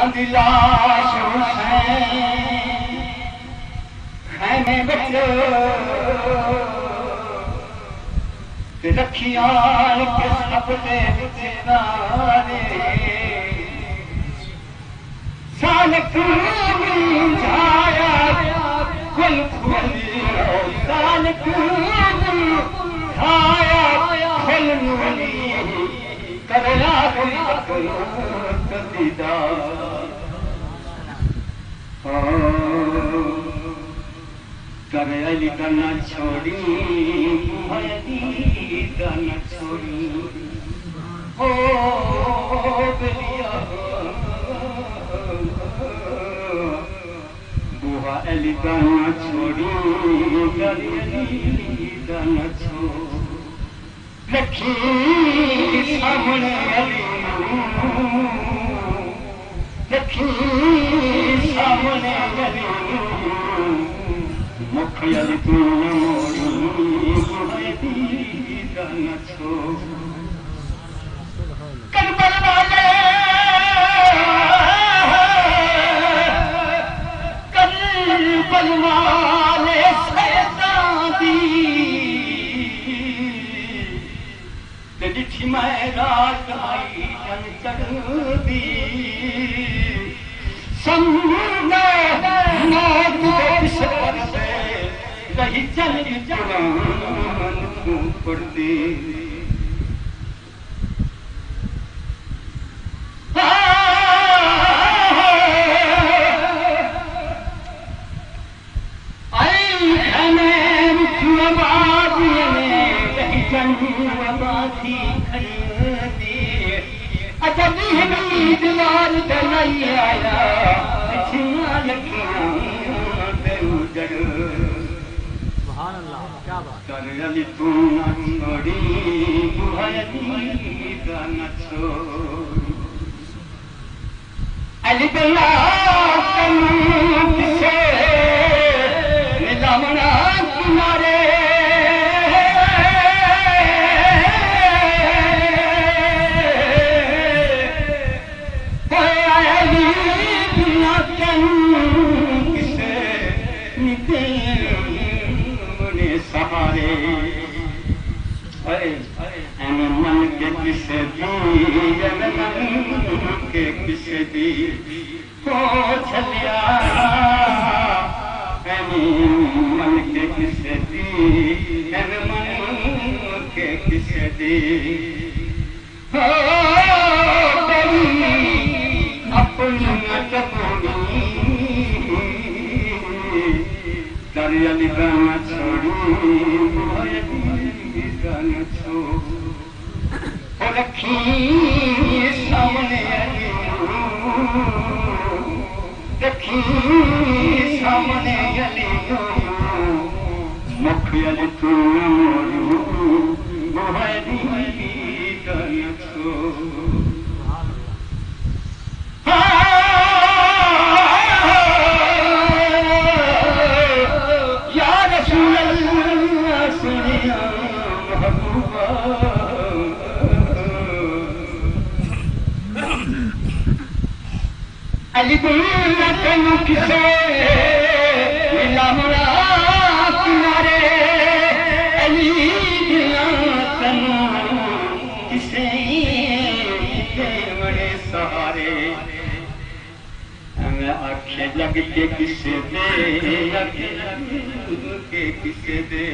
लाश हुसैन खैमे बचो रखियान के सपने सितारे साल झाया कुल खुली साल झाया कुल नुली करला कदीदा कर अली का न छोड़ी अली का न छोड़ी हो बलिया बुआ अली का न छोड़ी कर अली का न छोड़ी रखी सामने अली रखी सामने अली मुखियल तू मोड़ी दीदा न छो करबल वाले सैदादी दिठी मैं रात आई जन चढ़दी समझे मौत देश पर से रही चल जवान तू पड़ती अली तू न छोड़ी न छोड़ी अली बल्ला से निलामना किनारे मन के किसे दी हो छलिया मन के किसे दी मन के किसे दी हो अपनी दरियाली गाना छोड़ी गाना छोड़ रखी सामने अली रखी सामने अली मुखियल तू मोहरी गाना छोड़ अली तनु किसे मिलामरा किनारे अली तनु किसे बड़े सहारे हमें आंखें लग के किसे दे लग के किसे दे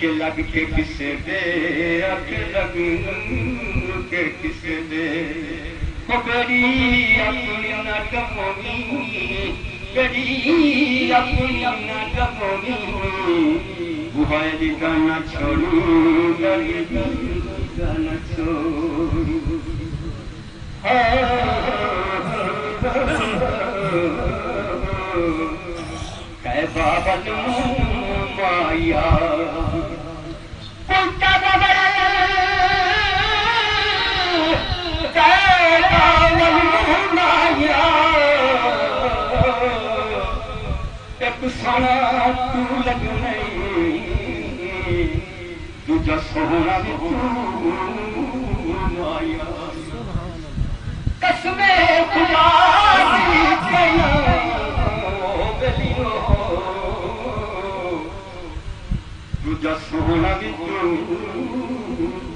लग के किसे दे लग के किसे दे बड़ी अपनी न कमोगी बड़ी अपनी न कमोगी बुहारी गाना छोड़ू गाना छोड़ू कह बाबा माया तू लग नहीं दूजा सोना भी तू माया कसमे खुदा की कहना गलियों तुझा सोना भी तू